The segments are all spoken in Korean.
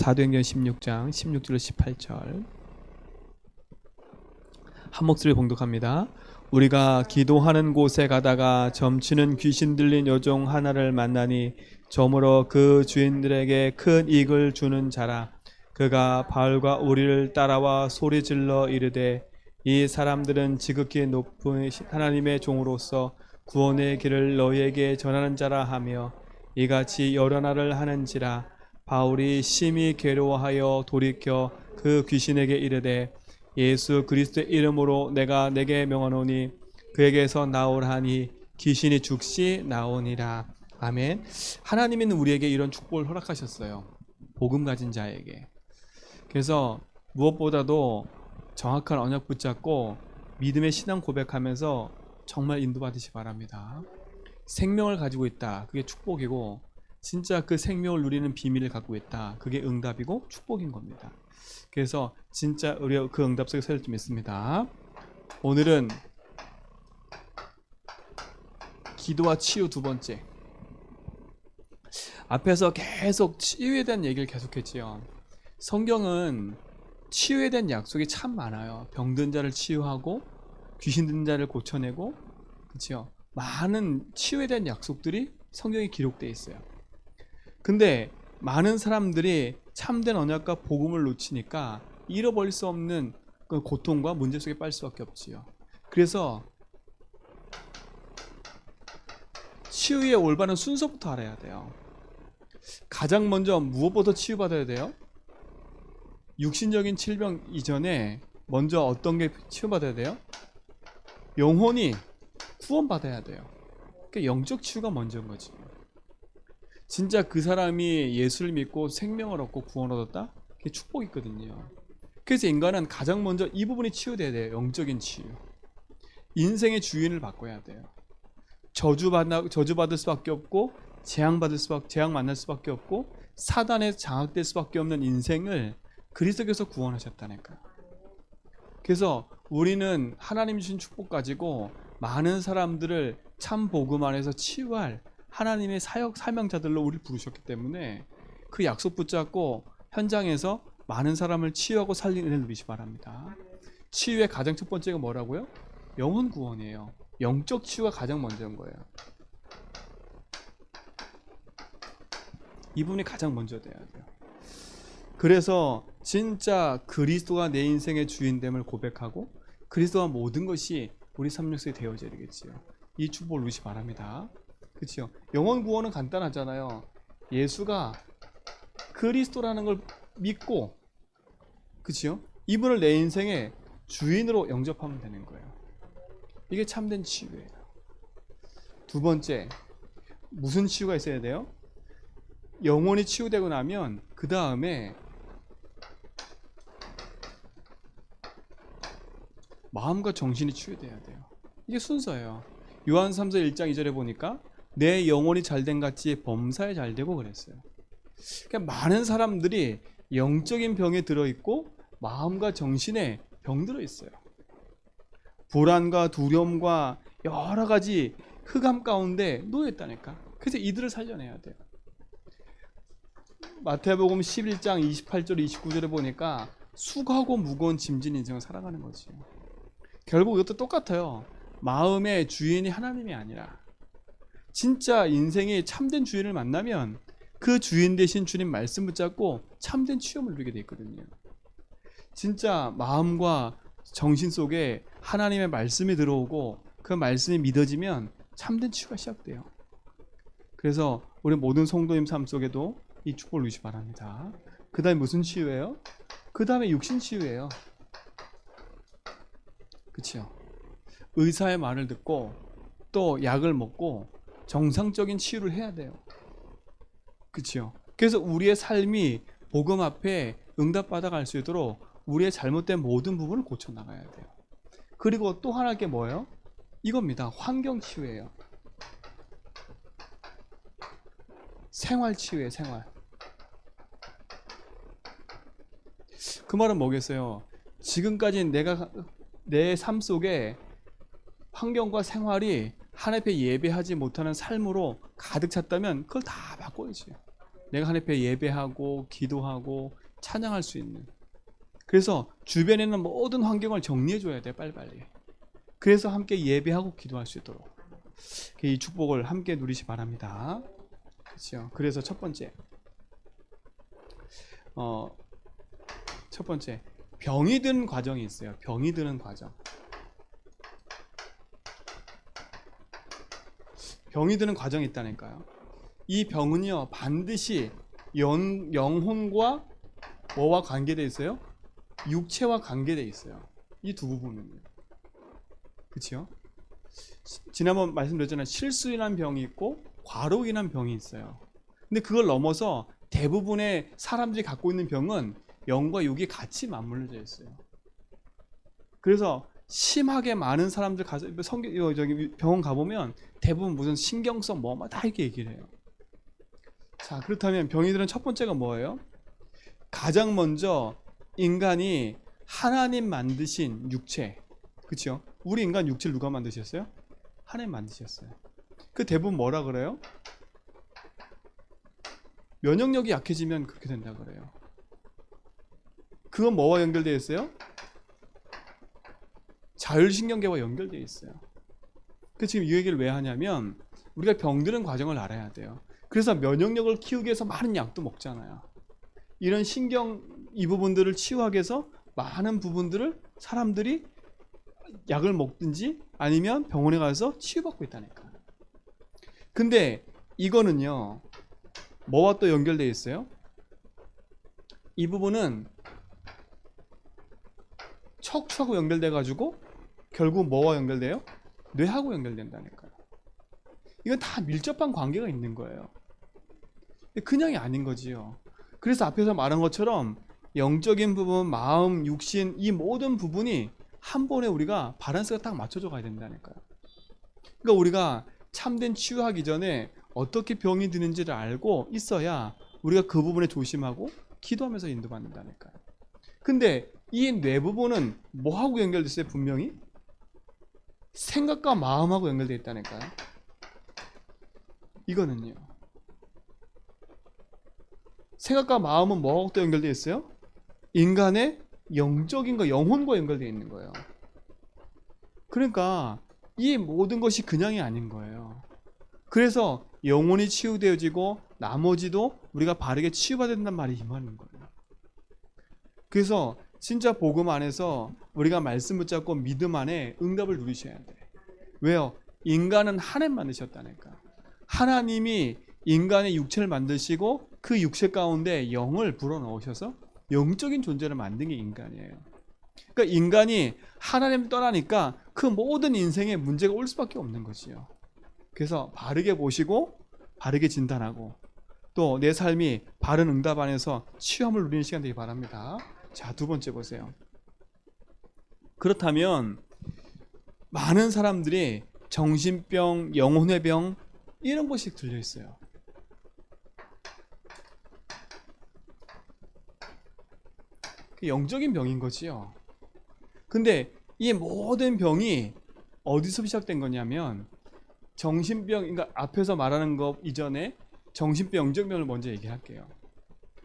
사도행전 16장 16절 18절 한 목소리 봉독합니다. 우리가 기도하는 곳에 가다가 점치는 귀신 들린 여종 하나를 만나니 저물어 그 주인들에게 큰 이익을 주는 자라. 그가 바울과 우리를 따라와 소리질러 이르되 이 사람들은 지극히 높은 하나님의 종으로서 구원의 길을 너희에게 전하는 자라 하며 이같이 여러 날을 하는지라. 바울이 심히 괴로워하여 돌이켜 그 귀신에게 이르되 예수 그리스도의 이름으로 내가 내게 명하노니 그에게서 나오라니 귀신이 즉시 나오니라. 아멘. 하나님은 우리에게 이런 축복을 허락하셨어요. 복음 가진 자에게. 그래서 무엇보다도 정확한 언약 붙잡고 믿음의 신앙 고백하면서 정말 인도받으시 바랍니다. 생명을 가지고 있다. 그게 축복이고 진짜 그 생명을 누리는 비밀을 갖고 있다. 그게 응답이고 축복인 겁니다. 그래서 진짜 우리가 그 응답 속에 설 줄 믿습니다. 오늘은 기도와 치유 두 번째. 앞에서 계속 치유에 대한 얘기를 계속했지요. 성경은 치유에 대한 약속이 참 많아요. 병든 자를 치유하고 귀신 든 자를 고쳐내고, 그렇죠? 많은 치유에 대한 약속들이 성경에 기록되어 있어요. 근데 많은 사람들이 참된 언약과 복음을 놓치니까 잃어버릴 수 없는 그 고통과 문제 속에 빠질 수밖에 없지요. 그래서 치유의 올바른 순서부터 알아야 돼요. 가장 먼저 무엇부터 치유받아야 돼요? 육신적인 질병 이전에 먼저 어떤 게 치유받아야 돼요? 영혼이 구원받아야 돼요. 그러니까 영적 치유가 먼저인 거지. 진짜 그 사람이 예수를 믿고 생명을 얻고 구원을 얻었다? 그게 축복이 있거든요. 그래서 인간은 가장 먼저 이 부분이 치유돼야 돼요. 영적인 치유. 인생의 주인을 바꿔야 돼요. 저주받을 수밖에 없고 재앙 만날 수밖에 없고 사단에 장악될 수밖에 없는 인생을 그리스도께서 구원하셨다니까. 그래서 우리는 하나님 주신 축복 가지고 많은 사람들을 참 복음 안에서 치유할 하나님의 사명자들로 우리를 부르셨기 때문에 그 약속 붙잡고 현장에서 많은 사람을 치유하고 살리는 은혜를 누리시 바랍니다. 치유의 가장 첫 번째가 뭐라고요? 영혼 구원이에요. 영적 치유가 가장 먼저인 거예요. 이 부분이 가장 먼저 돼야 돼요. 그래서 진짜 그리스도가 내 인생의 주인됨을 고백하고 그리스도와 모든 것이 우리 삶 속에 되어져야 되겠지요. 이 축복을 누리시 바랍니다. 그렇죠? 영혼 구원은 간단하잖아요. 예수가 그리스도라는 걸 믿고, 그렇죠? 이분을 내 인생의 주인으로 영접하면 되는 거예요. 이게 참된 치유예요. 두 번째, 무슨 치유가 있어야 돼요? 영혼이 치유되고 나면 그 다음에 마음과 정신이 치유돼야 돼요. 이게 순서예요. 요한 3서 1장 2절에 보니까 내 영혼이 잘된 같이 범사에 잘되고 그랬어요. 그러니까 많은 사람들이 영적인 병에 들어있고 마음과 정신에 병들어 있어요. 불안과 두려움과 여러 가지 흑암 가운데 놓여있다니까. 그래서 이들을 살려내야 돼요. 마태복음 11장 28절 29절에 보니까 수고하고 무거운 짐진 인생을 살아가는 거지. 결국 이것도 똑같아요. 마음의 주인이 하나님이 아니라 진짜 인생의 참된 주인을 만나면 그 주인 대신 주님 말씀 붙잡고 참된 치유를 누리게 돼 있거든요. 진짜 마음과 정신 속에 하나님의 말씀이 들어오고 그 말씀이 믿어지면 참된 치유가 시작돼요. 그래서 우리 모든 성도님 삶 속에도 이 축복을 누리시 바랍니다. 그 다음에 무슨 치유예요? 그 다음에 육신 치유예요. 그렇죠? 의사의 말을 듣고 또 약을 먹고 정상적인 치유를 해야 돼요. 그렇죠? 그래서 우리의 삶이 복음 앞에 응답받아 갈 수 있도록 우리의 잘못된 모든 부분을 고쳐 나가야 돼요. 그리고 또 하나 게 뭐예요? 이겁니다. 환경 치유예요. 생활 치유예요. 생활. 그 말은 뭐겠어요? 지금까지 내가 내 삶 속에 환경과 생활이 하나님 앞에 예배하지 못하는 삶으로 가득 찼다면 그걸 다 바꿔야지. 내가 하나님 앞에 예배하고 기도하고 찬양할 수 있는. 그래서 주변에 있는 모든 환경을 정리해 줘야 돼, 빨리빨리. 그래서 함께 예배하고 기도할 수 있도록 이 축복을 함께 누리시 바랍니다. 그렇죠? 그래서 첫 번째 병이 드는 과정이 있어요. 병이 드는 과정. 병이 드는 과정이 있다니까요. 이 병은요 반드시 영혼과 뭐와 관계되어 있어요? 육체와 관계되어 있어요. 이 두 부분은요. 그렇죠? 지난번 말씀드렸잖아요. 실수인한 병이 있고 과로 인한 병이 있어요. 근데 그걸 넘어서 대부분의 사람들이 갖고 있는 병은 영과 육이 같이 맞물려져 있어요. 그래서 심하게 많은 사람들 가서 병원 가보면 대부분 무슨 신경성 다 이렇게 얘기를 해요. 자, 그렇다면 병이 드는 첫 번째가 뭐예요? 가장 먼저 인간이 하나님 만드신 육체, 그렇죠? 우리 인간 육체를 누가 만드셨어요? 하나님 만드셨어요. 그 대부분 뭐라 그래요? 면역력이 약해지면 그렇게 된다 그래요. 그건 뭐와 연결되어 있어요? 자율신경계와 연결되어 있어요. 그 지금 이 얘기를 왜 하냐면 우리가 병드는 과정을 알아야 돼요. 그래서 면역력을 키우기 위해서 많은 약도 먹잖아요. 이런 신경 이 부분들을 치유하기 위해서 많은 부분들을 사람들이 약을 먹든지 아니면 병원에 가서 치유받고 있다니까. 근데 이거는요 뭐와 또 연결되어 있어요? 이 부분은 척추하고 연결돼 가지고 결국 뭐와 연결돼요? 뇌하고 연결된다니까요. 이건 다 밀접한 관계가 있는 거예요. 그냥이 아닌 거지요. 그래서 앞에서 말한 것처럼 영적인 부분, 마음, 육신 이 모든 부분이 한 번에 우리가 밸런스가 딱 맞춰져 가야 된다니까요. 그러니까 우리가 참된 치유하기 전에 어떻게 병이 드는지를 알고 있어야 우리가 그 부분에 조심하고 기도하면서 인도받는다니까요. 근데 이 뇌 부분은 뭐하고 연결됐어요? 분명히 생각과 마음하고 연결되어 있다니까요. 이거는요 생각과 마음은 뭐하고 또 연결되어 있어요? 인간의 영적인 거, 영혼과 연결되어 있는 거예요. 그러니까 이 모든 것이 그냥이 아닌 거예요. 그래서 영혼이 치유되어지고 나머지도 우리가 바르게 치유받아야 된다는 말이 이 말인 거예요. 그래서 진짜 복음 안에서 우리가 말씀 붙잡고 믿음 안에 응답을 누리셔야 돼. 왜요? 인간은 하나님 만드셨다니까. 하나님이 인간의 육체를 만드시고 그 육체 가운데 영을 불어넣으셔서 영적인 존재를 만든 게 인간이에요. 그러니까 인간이 하나님 떠나니까 그 모든 인생에 문제가 올 수밖에 없는 거지요. 그래서 바르게 보시고 바르게 진단하고 또 내 삶이 바른 응답 안에서 치유함을 누리는 시간 되기 바랍니다. 자, 두 번째 보세요. 그렇다면 많은 사람들이 정신병, 영혼의 병 이런 것이 들려 있어요. 영적인 병인 거지요. 근데 이 모든 병이 어디서 시작된 거냐면 정신병, 그러니까 앞에서 말하는 것 이전에 정신병, 영적병을 먼저 얘기할게요.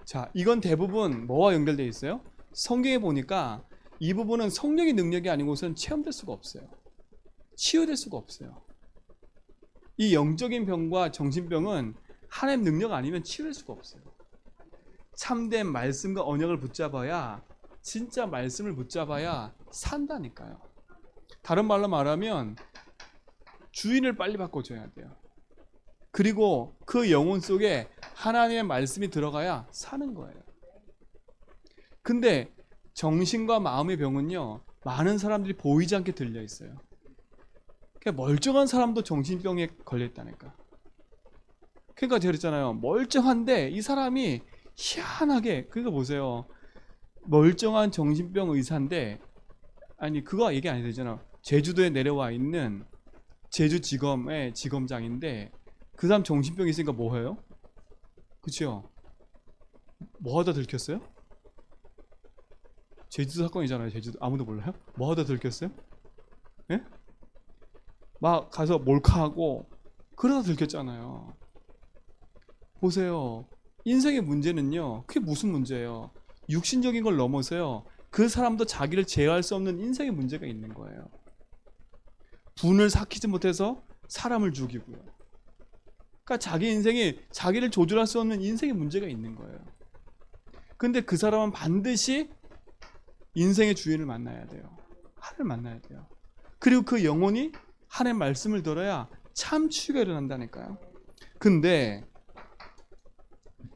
자, 이건 대부분 뭐와 연결되어 있어요? 성경에 보니까 이 부분은 성령의 능력이 아니고선 체험될 수가 없어요. 치유될 수가 없어요. 이 영적인 병과 정신병은 하나님 능력 아니면 치유될 수가 없어요. 참된 말씀과 언약을 붙잡아야, 진짜 말씀을 붙잡아야 산다니까요. 다른 말로 말하면 주인을 빨리 바꿔줘야 돼요. 그리고 그 영혼 속에 하나님의 말씀이 들어가야 사는 거예요. 근데 정신과 마음의 병은요 많은 사람들이 보이지 않게 들려 있어요. 그러니까 멀쩡한 사람도 정신병에 걸려 있다니까. 그러니까 제가 그랬잖아요. 멀쩡한데 이 사람이 희한하게, 그러니까 보세요. 멀쩡한 정신병 의사인데, 아니 그거 얘기 안 해도 되잖아. 제주도에 내려와 있는 제주지검의 지검장인데 그 사람 정신병이 있으니까 뭐 해요? 그쵸? 뭐 하다 들켰어요? 제주도 사건이잖아요. 제주도 아무도 몰라요? 뭐 하다 들켰어요? 예? 막 가서 몰카하고 그러다 들켰잖아요. 보세요. 인생의 문제는요, 그게 무슨 문제예요? 육신적인 걸 넘어서요, 그 사람도 자기를 제어할 수 없는 인생의 문제가 있는 거예요. 분을 삭히지 못해서 사람을 죽이고요. 그러니까 자기 인생이 자기를 조절할 수 없는 인생의 문제가 있는 거예요. 근데 그 사람은 반드시 인생의 주인을 만나야 돼요. 하나님을 만나야 돼요. 그리고 그 영혼이 하나님의 말씀을 들어야 참 치유가 일어난다니까요. 근데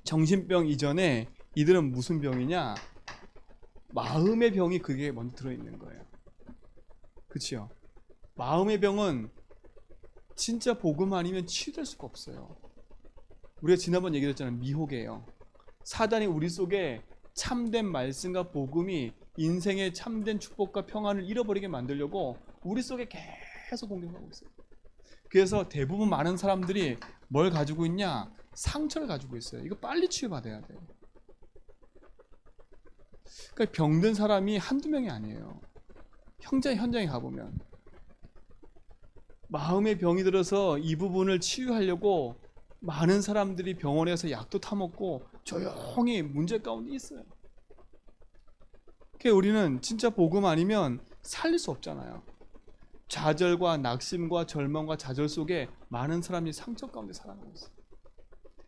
정신병 이전에 이들은 무슨 병이냐? 마음의 병이 그게 먼저 들어있는 거예요. 그렇죠? 마음의 병은 진짜 복음 아니면 치유될 수가 없어요. 우리가 지난번 얘기했잖아요. 미혹이에요. 사단이 우리 속에 참된 말씀과 복음이 인생의 참된 축복과 평안을 잃어버리게 만들려고 우리 속에 계속 공격하고 있어요. 그래서 대부분 많은 사람들이 뭘 가지고 있냐? 상처를 가지고 있어요. 이거 빨리 치유받아야 돼요. 그러니까 병든 사람이 한두 명이 아니에요. 현장에 가보면 마음의 병이 들어서 이 부분을 치유하려고 많은 사람들이 병원에서 약도 타먹고 조용히 문제 가운데 있어요. 그러니까 우리는 진짜 복음 아니면 살릴 수 없잖아요. 좌절과 낙심과 절망과 좌절 속에 많은 사람이 상처 가운데 살아가고 있어요.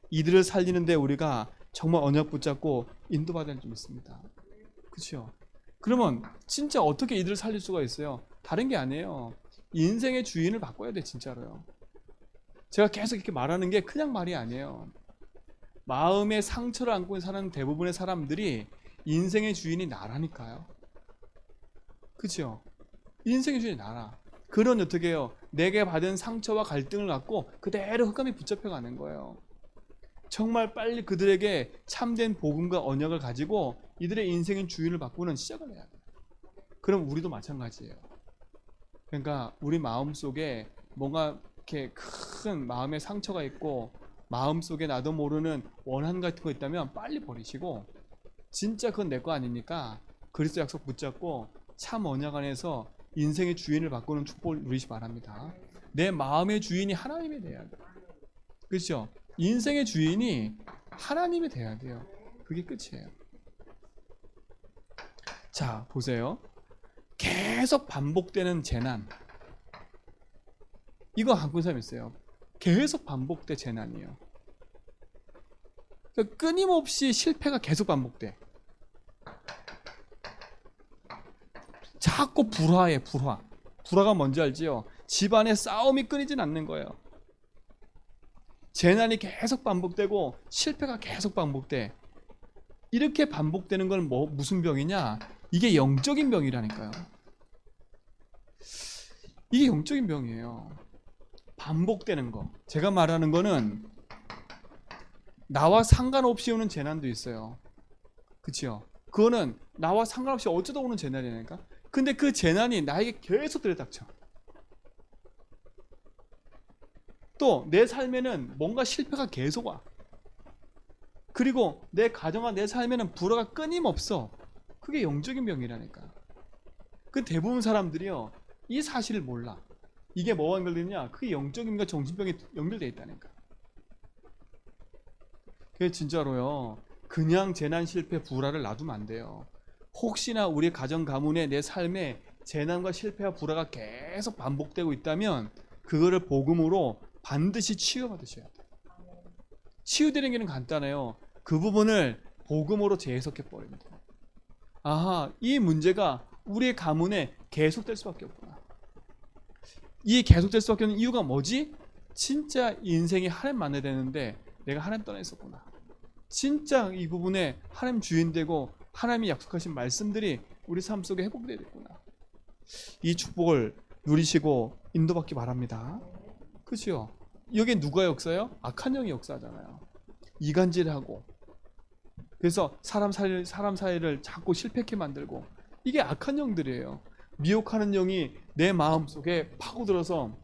이들을 살리는데 우리가 정말 언약 붙잡고 인도받아야 좀 있습니다. 그렇죠? 그러면 진짜 어떻게 이들을 살릴 수가 있어요? 다른 게 아니에요. 인생의 주인을 바꿔야 돼, 진짜로요. 제가 계속 이렇게 말하는 게 그냥 말이 아니에요. 마음의 상처를 안고 사는 대부분의 사람들이 인생의 주인이 나라니까요. 그렇죠? 인생의 주인이 나라. 그런 어떻게 해요? 내게 받은 상처와 갈등을 갖고 그대로 흑암에 붙잡혀 가는 거예요. 정말 빨리 그들에게 참된 복음과 언약을 가지고 이들의 인생의 주인을 바꾸는 시작을 해야 돼요. 그럼 우리도 마찬가지예요. 그러니까 우리 마음속에 뭔가 이렇게 큰 마음의 상처가 있고 마음속에 나도 모르는 원한 같은 거 있다면 빨리 버리시고, 진짜 그건 내 거 아니니까 그리스도 약속 붙잡고 참 언약 안에서 인생의 주인을 바꾸는 축복을 누리시 바랍니다. 내 마음의 주인이 하나님이 돼야 돼요. 그렇죠? 인생의 주인이 하나님이 돼야 돼요. 그게 끝이에요. 자, 보세요. 계속 반복되는 재난, 이거 갖고 있는 사람 있어요. 계속 반복된 재난이에요. 그러니까 끊임없이 실패가 계속 반복돼. 자꾸 불화해. 불화가 뭔지 알지요? 집안에 싸움이 끊이진 않는 거예요. 재난이 계속 반복되고 실패가 계속 반복돼. 이렇게 반복되는 건 무슨 병이냐? 이게 영적인 병이라니까요. 이게 영적인 병이에요. 반복되는 거. 제가 말하는 거는 나와 상관없이 오는 재난도 있어요. 그치요? 그거는 나와 상관없이 어쩌다 오는 재난이니까. 근데 그 재난이 나에게 계속 들이닥쳐. 또 내 삶에는 뭔가 실패가 계속 와. 그리고 내 가정과 내 삶에는 불화가 끊임없어. 그게 영적인 병이라니까. 그 대부분 사람들이요, 이 사실을 몰라. 이게 뭐와 연결되느냐? 그게 영적인과 정신병이 연결되어 있다니까. 그게 진짜로요, 그냥 재난, 실패, 불화를 놔두면 안 돼요. 혹시나 우리 가정 가문에 내 삶에 재난과 실패와 불화가 계속 반복되고 있다면 그거를 복음으로 반드시 치유받으셔야 돼요. 치유되는 길은 간단해요. 그 부분을 복음으로 재해석해 버립니다. 아하, 이 문제가 우리의 가문에 계속될 수밖에 없구나. 이 계속될 수밖에 없는 이유가 뭐지? 진짜 인생이 하나님 만나야 되는데 내가 하나님 떠나 있었구나. 진짜 이 부분에 하나님 주인 되고 하나님이 약속하신 말씀들이 우리 삶 속에 회복되야 되구나. 이 축복을 누리시고 인도받기 바랍니다. 그렇죠? 여기 누가 역사요? 악한 영이 역사하잖아요. 이간질하고, 그래서 사람 사이를 자꾸 실패케 만들고, 이게 악한 영들이에요. 미혹하는 영이 내 마음속에 파고들어서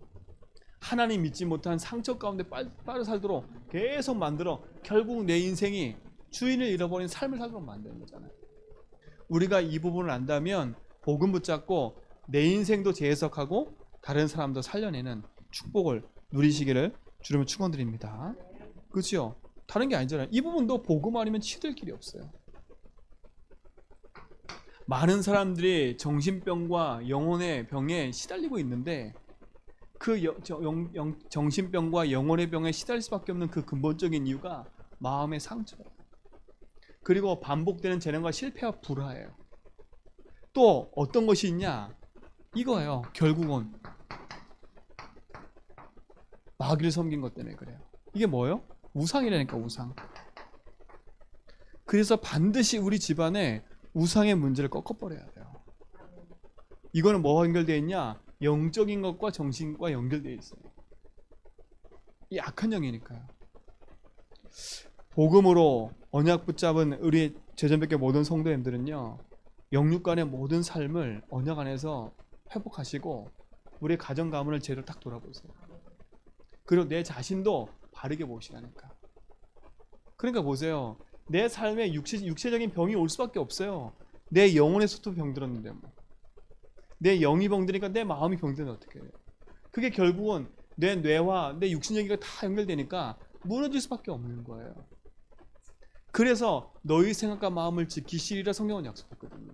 하나님 믿지 못한 상처 가운데 빠져 살도록 계속 만들어 결국 내 인생이 주인을 잃어버린 삶을 살도록 만드는 거잖아요. 우리가 이 부분을 안다면 복음 붙잡고 내 인생도 재해석하고 다른 사람도 살려내는 축복을 누리시기를 주님을 축원드립니다. 그렇죠? 다른 게 아니잖아요. 이 부분도 복음 아니면 치유될 길이 없어요. 많은 사람들이 정신병과 영혼의 병에 시달리고 있는데 그 정신병과 영혼의 병에 시달릴 수밖에 없는 그 근본적인 이유가 마음의 상처예요. 그리고 반복되는 재난과 실패와 불화예요. 또 어떤 것이 있냐? 이거예요. 결국은 마귀를 섬긴 것 때문에 그래요. 이게 뭐예요? 우상이라니까, 우상. 그래서 반드시 우리 집안에 우상의 문제를 꺾어버려야 돼요. 이거는 뭐와 연결되어 있냐? 영적인 것과 정신과 연결되어 있어요. 이 악한 영이니까요. 복음으로 언약 붙잡은 우리 제전백교 모든 성도님들은요, 영육 간의 모든 삶을 언약 안에서 회복하시고 우리 가정 가문을 제대로 딱 돌아보세요. 그리고 내 자신도 바르게 보시라니까. 그러니까 보세요. 내 삶에 육체적인 병이 올 수밖에 없어요. 내 영혼에서도 병들었는데 뭐. 내 영이 병드니까 내 마음이 병드는 어떻게 해요? 그게 결국은 내 뇌와 내 육신적인 게 다 연결되니까 무너질 수밖에 없는 거예요. 그래서 너희 생각과 마음을 지키시리라 성경은 약속했거든요.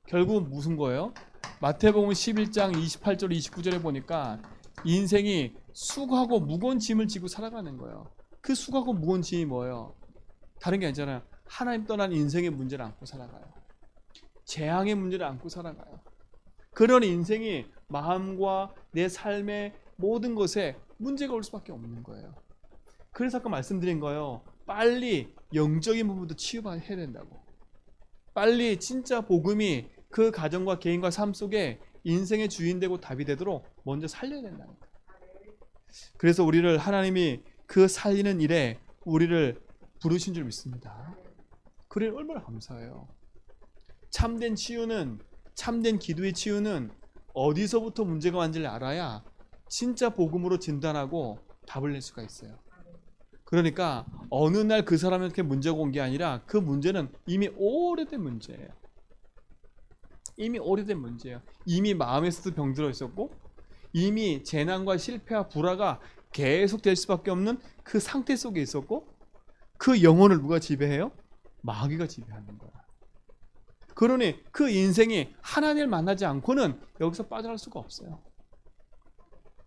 결국은 무슨 거예요? 마태복음 11장 28절 29절에 보니까 인생이 수고하고 무거운 짐을 지고 살아가는 거예요. 그 수고하고 무거운 짐이 뭐예요? 다른 게 아니잖아요. 하나님 떠난 인생의 문제를 안고 살아가요. 재앙의 문제를 안고 살아가요. 그런 인생이 마음과 내 삶의 모든 것에 문제가 올 수밖에 없는 거예요. 그래서 아까 말씀드린 거예요. 빨리 영적인 부분도 치유해야 된다고. 빨리 진짜 복음이 그 가정과 개인과 삶 속에 인생의 주인 되고 답이 되도록 먼저 살려야 된다는 거예요. 그래서 우리를 하나님이 그 살리는 일에 우리를 부르신 줄 믿습니다. 그래 얼마나 감사해요. 참된 치유는, 참된 기도의 치유는 어디서부터 문제가 왔는지를 알아야 진짜 복음으로 진단하고 답을 낼 수가 있어요. 그러니까 어느 날 그 사람한테 문제가 온 게 아니라 그 문제는 이미 오래된 문제예요. 이미 오래된 문제예요. 이미 마음에서도 병들어 있었고 이미 재난과 실패와 불화가 계속 될 수밖에 없는 그 상태 속에 있었고 그 영혼을 누가 지배해요? 마귀가 지배하는 거야. 그러니 그 인생이 하나님을 만나지 않고는 여기서 빠져나갈 수가 없어요.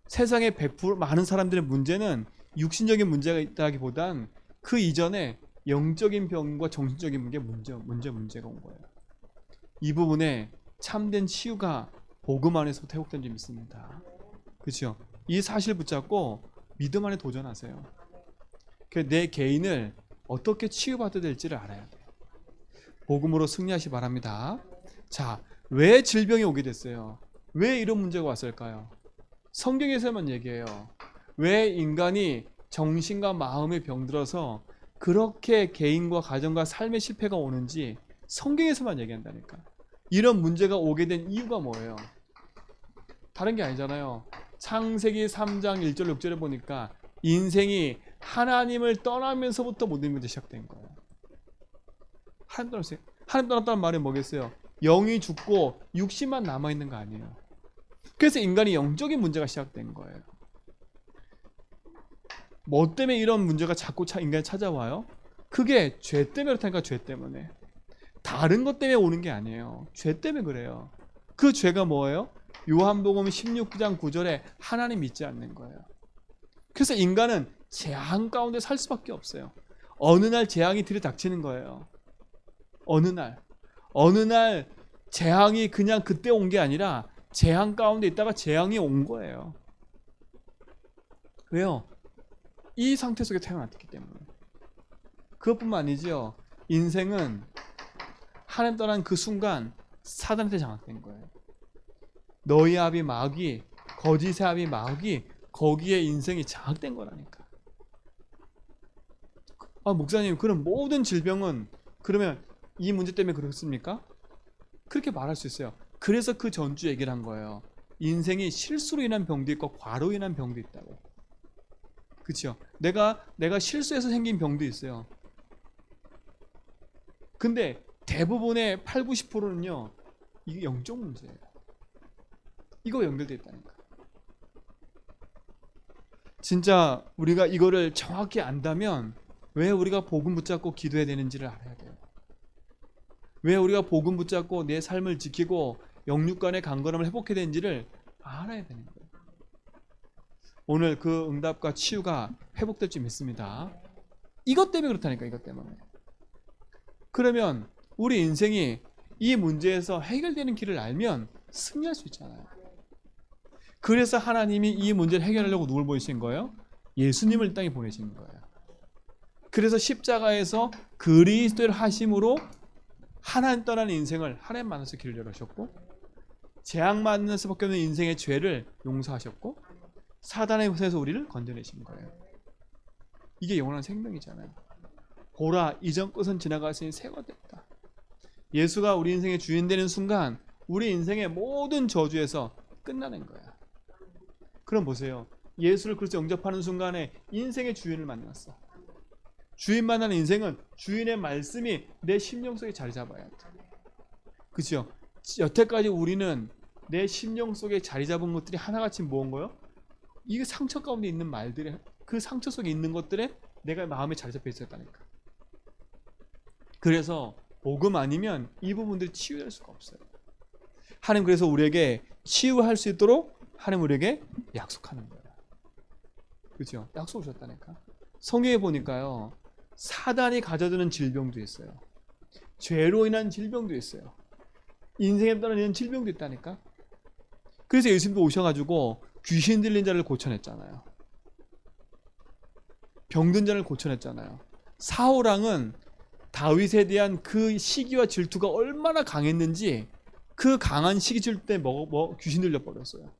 세상에 100% 많은 사람들의 문제는 육신적인 문제가 있다기보단 그 이전에 영적인 병과 정신적인 문제가 온 거예요. 이 부분에 참된 치유가 복음 안에서부터 회복된 줄 믿습니다. 그렇죠? 이 사실 붙잡고 믿음 안에 도전하세요. 내 개인을 어떻게 치유받아야 될지를 알아야 돼요. 복음으로 승리하시 바랍니다. 자, 왜 질병이 오게 됐어요? 왜 이런 문제가 왔을까요? 성경에서만 얘기해요. 왜 인간이 정신과 마음에 병들어서 그렇게 개인과 가정과 삶의 실패가 오는지 성경에서만 얘기한다니까. 이런 문제가 오게 된 이유가 뭐예요? 다른 게 아니잖아요. 창세기 3장 1절 6절에 보니까 인생이 하나님을 떠나면서부터 모든 문제 시작된 거예요. 하나님 떠났어요. 하나님 떠났다는 말이 뭐겠어요? 영이 죽고 육신만 남아있는 거 아니에요. 그래서 인간이 영적인 문제가 시작된 거예요. 뭐 때문에 이런 문제가 자꾸 인간이 찾아와요? 그게 죄 때문에 그렇다니까. 죄 때문에. 다른 것 때문에 오는 게 아니에요. 죄 때문에 그래요. 그 죄가 뭐예요? 요한복음 16장 9절에 하나님 믿지 않는 거예요. 그래서 인간은 재앙 가운데 살 수밖에 없어요. 어느 날 재앙이 들이닥치는 거예요. 어느 날 재앙이 그냥 그때 온 게 아니라 재앙 가운데 있다가 재앙이 온 거예요. 왜요? 이 상태 속에 태어났기 때문에. 그것뿐만 아니죠. 인생은 하나님 떠난 그 순간 사단한테 장악된 거예요. 너희 아비 마귀, 거짓의 아비 마귀, 거기에 인생이 장악된 거라니까. 아, 목사님, 그럼 모든 질병은 그러면 이 문제 때문에 그렇습니까? 그렇게 말할 수 있어요. 그래서 그 전주 얘기를 한 거예요. 인생이 실수로 인한 병도 있고 과로 인한 병도 있다고. 그렇죠? 내가 실수해서 생긴 병도 있어요. 근데 대부분의 8, 90%는요. 이게 영적 문제예요. 이거 연결돼 있다니까. 진짜 우리가 이거를 정확히 안다면 왜 우리가 복음 붙잡고 기도해야 되는지를 알아야 돼요. 왜 우리가 복음 붙잡고 내 삶을 지키고 영육간의 강건함을 회복해야 되는지를 알아야 되는 거예요. 오늘 그 응답과 치유가 회복될 줄 믿습니다. 이것 때문에 그렇다니까, 이것 때문에. 그러면 우리 인생이 이 문제에서 해결되는 길을 알면 승리할 수 있잖아요. 그래서 하나님이 이 문제를 해결하려고 누굴 보내신 거예요? 예수님을 이 땅에 보내신 거예요. 그래서 십자가에서 그리스도를 하심으로 하나님 떠나는 인생을 하나님 만나서 길을 열으셨고, 재앙 맞는 수밖에 없는 인생의 죄를 용서하셨고, 사단의 손에서 우리를 건져내신 거예요. 이게 영원한 생명이잖아요. 보라, 이전 것은 지나갔으니 새가 됐다. 예수가 우리 인생의 주인 되는 순간 우리 인생의 모든 저주에서 끝나는 거야. 그럼 보세요. 예수를 그리스도 영접하는 순간에 인생의 주인을 만났어. 주인 만나는 인생은 주인의 말씀이 내 심령 속에 자리 잡아야 돼. 그렇죠? 여태까지 우리는 내 심령 속에 자리 잡은 것들이 하나같이 모은 거요? 이게 상처 가운데 있는 말들이, 그 상처 속에 있는 것들에 내가 마음에 자리 잡혀 있었다니까. 그래서 복음 아니면 이 부분들이 치유될 수가 없어요. 하나님 그래서 우리에게 치유할 수 있도록 하나님 우리에게 약속하는 거예요. 그렇죠? 약속을 줬다니까. 성경에 보니까요, 사단이 가져드는 질병도 있어요. 죄로 인한 질병도 있어요. 인생에 따른 질병도 있다니까. 그래서 예수님도 오셔가지고 귀신 들린 자를 고쳐냈잖아요. 병든 자를 고쳐냈잖아요. 사울왕은 다윗에 대한 그 시기와 질투가 얼마나 강했는지 그 강한 시기 질투 때 귀신 들려 버렸어요.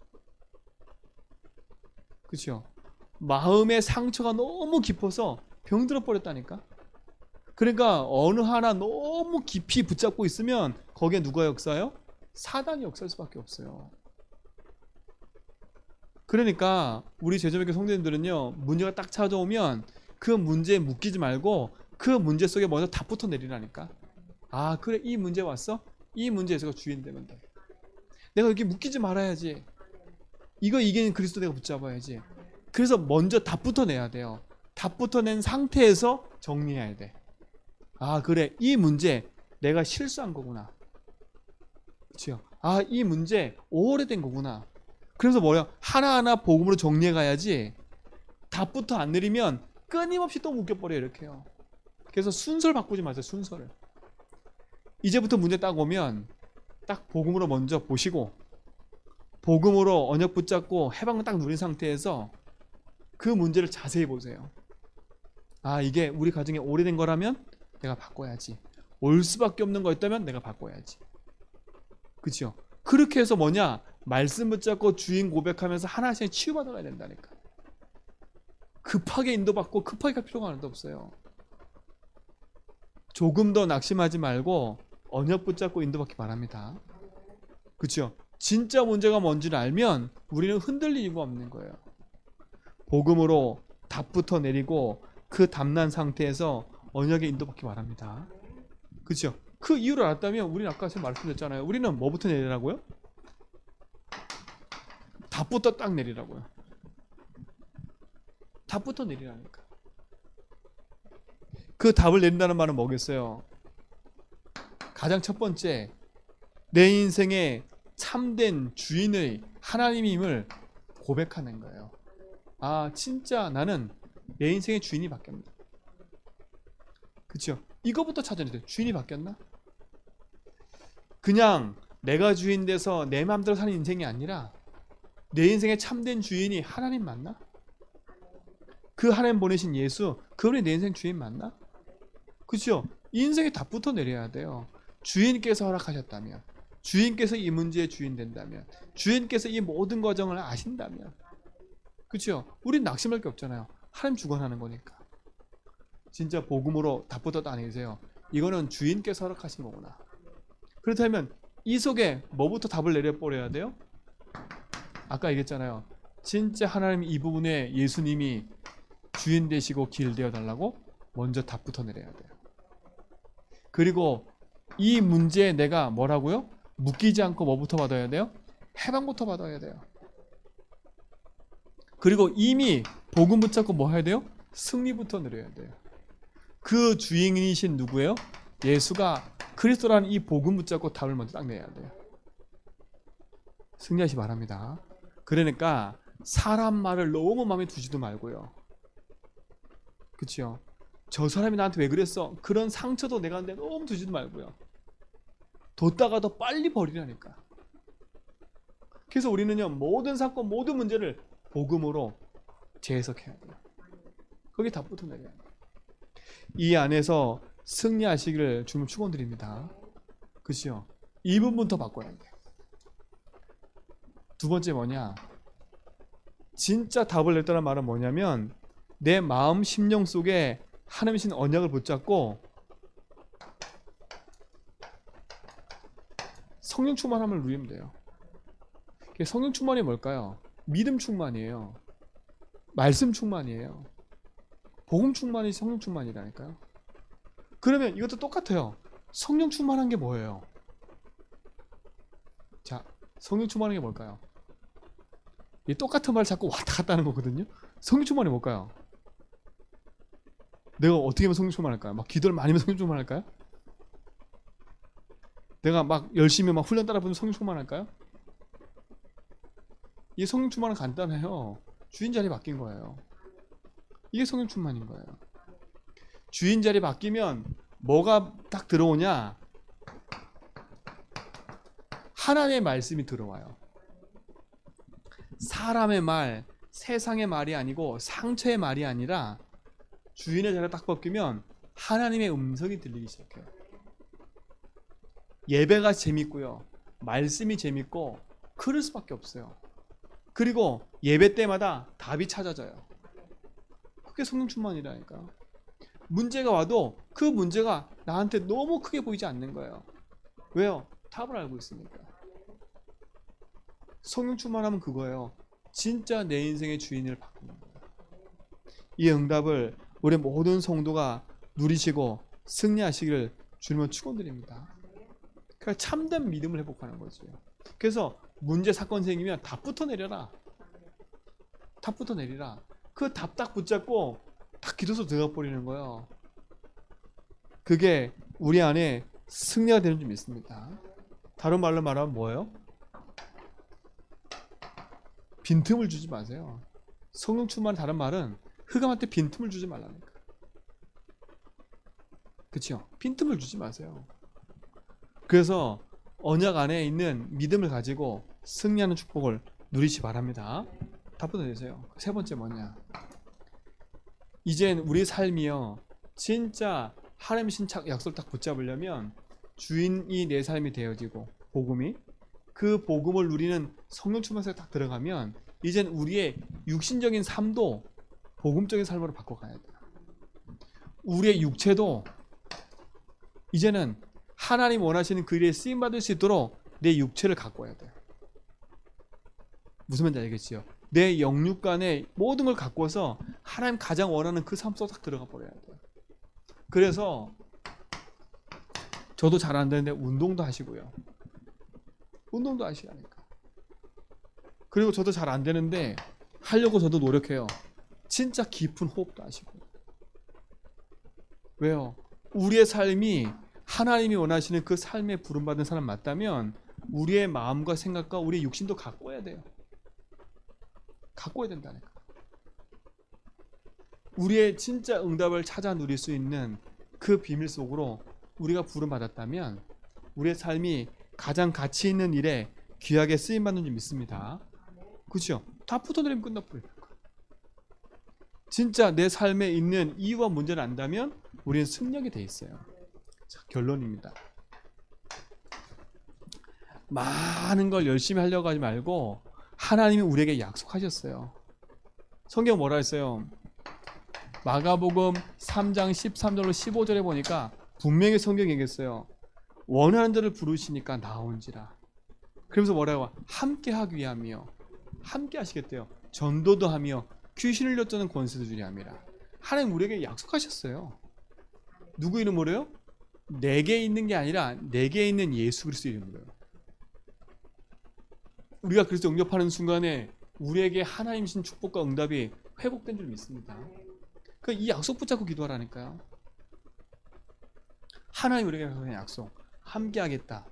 그렇죠? 마음의 상처가 너무 깊어서 병들어 버렸다니까. 그러니까 어느 하나 너무 깊이 붙잡고 있으면 거기에 누가 역사요? 사단이 역사할 수밖에 없어요. 그러니까 우리 제자교회 성도님들은요, 문제가 딱 찾아오면 그 문제에 묶이지 말고 그 문제 속에 먼저 답부터 내리라니까. 아, 그래, 이 문제 왔어? 이 문제에서 주인 되면 돼. 내가 여기 묶이지 말아야지. 이거 이기는 그리스도 내가 붙잡아야지. 그래서 먼저 답부터 내야 돼요. 답부터 낸 상태에서 정리해야 돼. 아, 그래, 이 문제 내가 실수한 거구나. 그렇죠? 아, 이 문제 오래된 거구나. 그래서 뭐야? 하나하나 복음으로 정리해 가야지. 답부터 안 내리면 끊임없이 또 묶여버려요. 이렇게요. 그래서 순서를 바꾸지 마세요. 순서를. 이제부터 문제 딱 오면 딱 복음으로 먼저 보시고, 복음으로 언역 붙잡고 해방을 딱 누린 상태에서 그 문제를 자세히 보세요. 아, 이게 우리 가정에 오래된 거라면 내가 바꿔야지. 올 수밖에 없는 거 있다면 내가 바꿔야지. 그렇죠? 그렇게 해서 뭐냐? 말씀 붙잡고 주인 고백하면서 하나씩 치유받아 가야 된다니까. 급하게 인도받고 급하게 갈 필요가 하나도 없어요. 조금 더 낙심하지 말고 언역 붙잡고 인도받기 바랍니다. 그렇죠? 진짜 문제가 뭔지를 알면 우리는 흔들릴 이유가 없는 거예요. 복음으로 답부터 내리고 그 답난 상태에서 언역에 인도받기 바랍니다. 그렇죠? 그 이유를 알았다면 우리는 아까 제가 말씀드렸잖아요. 우리는 뭐부터 내리라고요? 답부터 딱 내리라고요. 답부터 내리라니까. 그 답을 내린다는 말은 뭐겠어요? 가장 첫 번째, 내 인생의 참된 주인의 하나님임을 고백하는 거예요. 아, 진짜 나는 내 인생의 주인이 바뀌었나? 그렇죠? 이거부터 찾아야 돼요. 주인이 바뀌었나? 그냥 내가 주인 돼서 내 마음대로 사는 인생이 아니라 내 인생의 참된 주인이 하나님 맞나? 그 하나님 보내신 예수, 그분이 내 인생 주인 맞나? 그렇죠? 인생의 답부터 내려야 돼요. 주인께서 허락하셨다면, 주인께서 이 문제의 주인 된다면, 주인께서 이 모든 과정을 아신다면, 그렇죠? 우린 낙심할 게 없잖아요. 하나님 주관하는 거니까. 진짜 복음으로 답부터 따내세요. 이거는 주인께서 허락하신 거구나. 그렇다면 이 속에 뭐부터 답을 내려버려야 돼요? 아까 얘기했잖아요. 진짜 하나님 이 부분에 예수님이 주인 되시고 길 되어 달라고 먼저 답부터 내려야 돼요. 그리고 이 문제에 내가 뭐라고요? 묶이지 않고 뭐부터 받아야 돼요? 해방부터 받아야 돼요. 그리고 이미 복음 붙잡고 뭐 해야 돼요? 승리부터 누려야 돼요. 그 주인이신 누구예요? 예수가 그리스도라는 이 복음 붙잡고 답을 먼저 딱 내야 돼요. 승리하시 바랍니다. 그러니까 사람 말을 너무 마음에 두지도 말고요. 그렇죠? 저 사람이 나한테 왜 그랬어? 그런 상처도 내가 한데 너무 두지도 말고요. 뒀다가 더 빨리 버리라니까. 그래서 우리는요, 모든 사건, 모든 문제를 복음으로 재해석해야 돼요. 거기 답부터 내려야 돼요. 이 안에서 승리하시기를 주님 축원드립니다. 그렇죠? 이 부분부터 바꿔야 돼요. 두 번째 뭐냐? 진짜 답을 냈다는 말은 뭐냐면 내 마음 심령 속에 하나님 신 언약을 붙잡고 성령 충만함을 누리면 돼요. 성령 충만이 뭘까요? 믿음 충만이에요. 말씀 충만이에요. 복음 충만이 성령 충만이라니까요. 그러면 이것도 똑같아요. 성령 충만한 게 뭐예요? 자, 성령 충만한 게 뭘까요? 이 똑같은 말 자꾸 왔다 갔다 하는 거거든요. 성령 충만이 뭘까요? 내가 어떻게 하면 성령 충만할까요? 막 기도를 많이 하면 성령 충만할까요? 내가 막 열심히 막 훈련 따라 보면 성령 충만할까요? 이 성령 충만은 간단해요. 주인 자리 바뀐 거예요. 이게 성령 충만인 거예요. 주인 자리 바뀌면 뭐가 딱 들어오냐? 하나님의 말씀이 들어와요. 사람의 말, 세상의 말이 아니고 상처의 말이 아니라 주인의 자리가 딱 바뀌면 하나님의 음성이 들리기 시작해요. 예배가 재밌고요. 말씀이 재밌고 그럴 수밖에 없어요. 그리고 예배 때마다 답이 찾아져요. 그게 성령 충만이라니까. 문제가 와도 그 문제가 나한테 너무 크게 보이지 않는 거예요. 왜요? 답을 알고 있으니까. 성령 충만하면 그거예요. 진짜 내 인생의 주인을 바꾸는 거예요. 이 응답을 우리 모든 성도가 누리시고 승리하시기를 주님은 축원드립니다. 그러니까 참된 믿음을 회복하는 거죠. 그래서 문제 사건 생기면 답부터 내려라. 답부터 내리라. 그 답 딱 붙잡고 딱 기도서 들어가 버리는 거예요. 그게 우리 안에 승리가 되는 줄 믿습니다. 다른 말로 말하면 뭐예요? 빈틈을 주지 마세요. 성령 충만 다른 말은 흑암한테 빈틈을 주지 말라니까. 그렇죠? 빈틈을 주지 마세요. 그래서 언약 안에 있는 믿음을 가지고 승리하는 축복을 누리시 바랍니다. 답부터 내세요. 세 번째 뭐냐? 이젠 우리 삶이요, 진짜 하나님 신착 약속을 딱 붙잡으려면 주인이 내 삶이 되어지고 복음이 그 복음을 누리는 성령 충만세에 딱 들어가면 이젠 우리의 육신적인 삶도 복음적인 삶으로 바꿔가야 돼요. 우리의 육체도 이제는 하나님 원하시는 그 일에 쓰임받을 수 있도록 내 육체를 갖고 와야 돼요. 무슨 말인지 알겠지요? 내 영육간에 모든 걸 갖고 와서 하나님 가장 원하는 그 삶 속에 딱 들어가 버려야 돼요. 그래서 저도 잘 안 되는데 운동도 하시고요. 운동도 하시라니까. 그리고 저도 잘 안 되는데 하려고 저도 노력해요. 진짜 깊은 호흡도 하시고. 왜요? 우리의 삶이 하나님이 원하시는 그 삶에 부름받은 사람 맞다면 우리의 마음과 생각과 우리의 육신도 갖고 와야 돼요. 갖고 와야 된다니까. 우리의 진짜 응답을 찾아 누릴 수 있는 그 비밀 속으로 우리가 부름받았다면 우리의 삶이 가장 가치 있는 일에 귀하게 쓰임받는 줄 믿습니다. 그렇죠? 다 붙어내리면 끝나버려요. 진짜 내 삶에 있는 이유와 문제를 안다면 우리는 승리하게 돼 있어요. 자, 결론입니다. 많은 걸 열심히 하려고 하지 말고 하나님이 우리에게 약속하셨어요. 성경 뭐라 했어요? 마가복음 3장 13절로 15절에 보니까 분명히 성경이 얘기했어요. 원하는 자를 부르시니까 나온지라. 그러면서 뭐라고? 함께 하기 위함이요. 함께 하시겠대요. 전도도 하며 귀신을 쫓는 권세도 주려 함이라. 하나님 우리에게 약속하셨어요. 누구 이름으로요? 내게 있는 게 아니라 내게 있는 예수 그리스도 이름으로요. 우리가 그리스도 영접하는 순간에 우리에게 하나님이신 축복과 응답이 회복된 줄 믿습니다. 이 약속 붙잡고 기도하라니까요. 하나님 우리에게 하는 약속. 함께 하겠다.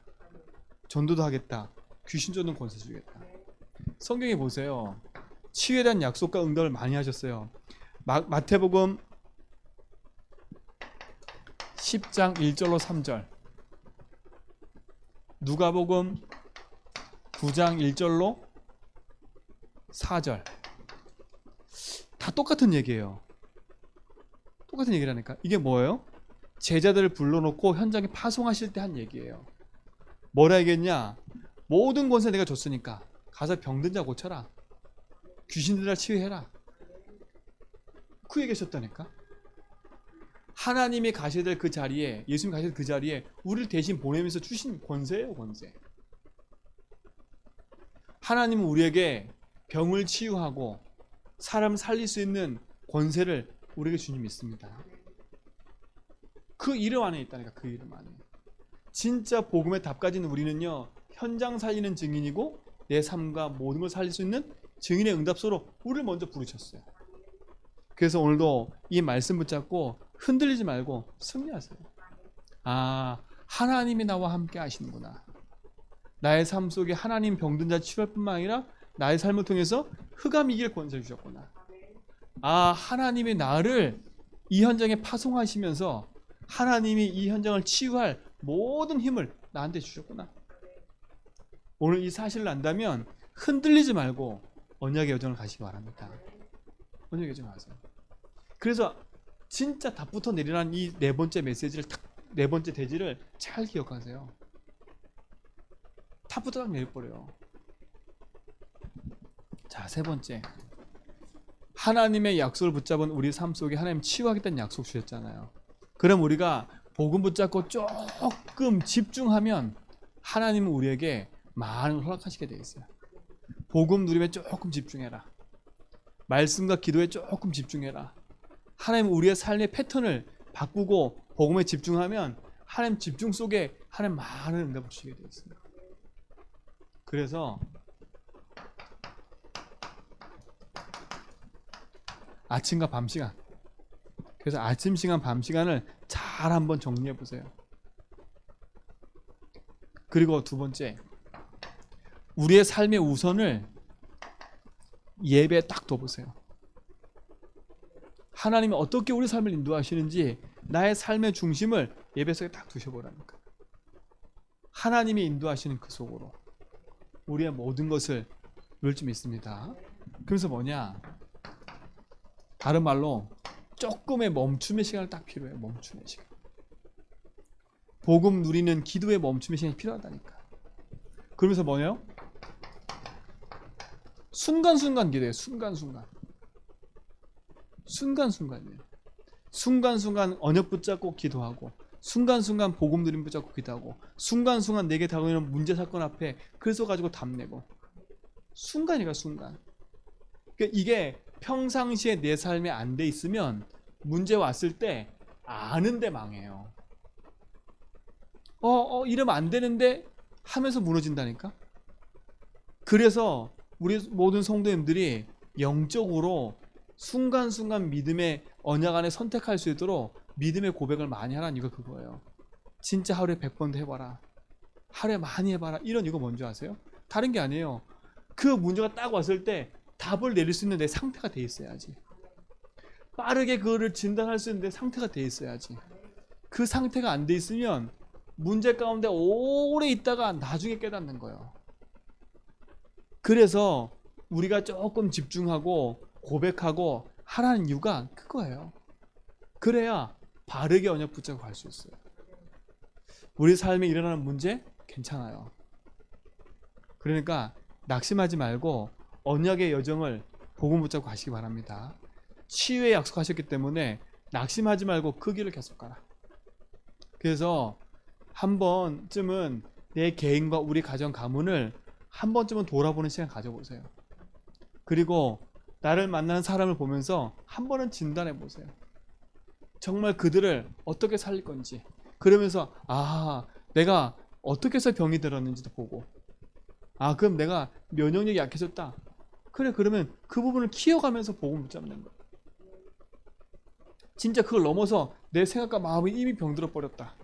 전도도 하겠다. 귀신 쫓는 권세 주겠다. 성경에 보세요. 치유에 대한 약속과 응답을 많이 하셨어요. 마태복음 10장 1절로 3절, 누가복음 9장 1절로 4절, 다 똑같은 얘기예요. 똑같은 얘기라니까. 이게 뭐예요? 제자들을 불러놓고 현장에 파송하실 때 한 얘기예요. 뭐라 얘기했냐? 모든 권세 내가 줬으니까 가서 병든 자 고쳐라. 귀신들아 치유해라. 그 얘기하셨다니까. 하나님이 가셔야 될 그 자리에, 예수님이 가셔야 될 그 자리에 우리를 대신 보내면서 주신 권세예요, 권세. 하나님은 우리에게 병을 치유하고 사람을 살릴 수 있는 권세를 우리에게 주님이 있습니다. 그 이름 안에 있다니까. 그 이름 안에. 진짜 복음의 답 가진 우리는요, 현장 살리는 증인이고 내 삶과 모든 걸 살릴 수 있는 증인의 응답소로 우리를 먼저 부르셨어요. 그래서 오늘도 이 말씀 붙잡고 흔들리지 말고 승리하세요. 아, 하나님이 나와 함께 하시는구나. 나의 삶 속에 하나님 병든 자 치료할 뿐만 아니라 나의 삶을 통해서 흑암 이길 권세를 주셨구나. 아, 하나님이 나를 이 현장에 파송하시면서 하나님이 이 현장을 치유할 모든 힘을 나한테 주셨구나. 오늘 이 사실을 안다면 흔들리지 말고 언약의 여정을 가시기 바랍니다. 언약의 여정 가세요. 그래서 진짜 답부터 내리라는 이 네 번째 메시지를, 네 번째 대지를 잘 기억하세요. 답부터 딱 내려버려요. 자, 세 번째, 하나님의 약속을 붙잡은 우리 삶 속에 하나님 치유하겠다는 약속 주셨잖아요. 그럼 우리가 복음 붙잡고 조금 집중하면 하나님은 우리에게 많은 걸 허락하시게 되어 있어요. 복음 누림에 조금 집중해라. 말씀과 기도에 조금 집중해라. 하나님 우리의 삶의 패턴을 바꾸고 복음에 집중하면 하나님 집중 속에 하나님 많은 응답을 주시게 되어 있습니다. 그래서 아침과 밤 시간, 그래서 아침 시간, 밤 시간을 잘 한번 정리해 보세요. 그리고 두 번째, 우리의 삶의 우선을 예배에 딱 둬보세요. 하나님이 어떻게 우리 삶을 인도하시는지 나의 삶의 중심을 예배 속에 딱 두셔보라니까. 하나님이 인도하시는 그 속으로 우리의 모든 것을 놓을 줄 믿습니다. 그래서 뭐냐, 다른 말로 조금의 멈춤의 시간을 딱 필요해요. 멈춤의 시간. 복음 누리는 기도의 멈춤의 시간이 필요하다니까. 그러면서 뭐예요? 순간순간 기도해요. 순간순간. 순간순간이에요. 순간순간 언약 붙잡고 기도하고, 순간순간 복음 누림 붙잡고 기도하고, 순간순간 내게 다가오는 문제 사건 앞에 그래서 가지고 답내고. 순간이가 순간. 그러니까 이게 평상시에 내 삶에 안 돼 있으면 문제 왔을 때 아는데 망해요. 이러면 안 되는데 하면서 무너진다니까. 그래서 우리 모든 성도님들이 영적으로 순간순간 믿음의 언약 안에 선택할 수 있도록 믿음의 고백을 많이 하라는 이유가 그거예요. 진짜 하루에 100번도 해봐라. 하루에 많이 해봐라. 이런 이거 뭔지 아세요? 다른 게 아니에요. 그 문제가 딱 왔을 때 답을 내릴 수 있는 내 상태가 돼 있어야지. 빠르게 그거를 진단할 수 있는 내 상태가 돼 있어야지. 그 상태가 안 돼 있으면 문제 가운데 오래 있다가 나중에 깨닫는 거예요. 그래서 우리가 조금 집중하고 고백하고 하라는 이유가 그거예요. 그래야 바르게 언약 붙잡고 갈 수 있어요. 우리 삶에 일어나는 문제 괜찮아요. 그러니까 낙심하지 말고 언약의 여정을 복음 붙잡고 가시기 바랍니다. 치유에 약속하셨기 때문에 낙심하지 말고 그 길을 계속 가라. 그래서 한 번쯤은 내 개인과 우리 가정 가문을 한 번쯤은 돌아보는 시간 가져보세요. 그리고 나를 만나는 사람을 보면서 한 번은 진단해 보세요. 정말 그들을 어떻게 살릴 건지. 그러면서 내가 어떻게 해서 병이 들었는지도 보고, 그럼 내가 면역력이 약해졌다. 그래, 그러면 그 부분을 키워가면서 복음 붙잡는 거예요. 진짜 그걸 넘어서 내 생각과 마음이 이미 병들어 버렸다.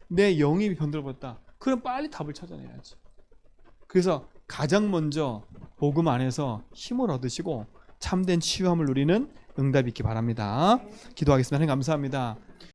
내 영이 병들었다. 그럼 빨리 답을 찾아내야지. 그래서 가장 먼저 복음 안에서 힘을 얻으시고 참된 치유함을 누리는 응답이 있기 바랍니다. 기도하겠습니다. 하나님 감사합니다.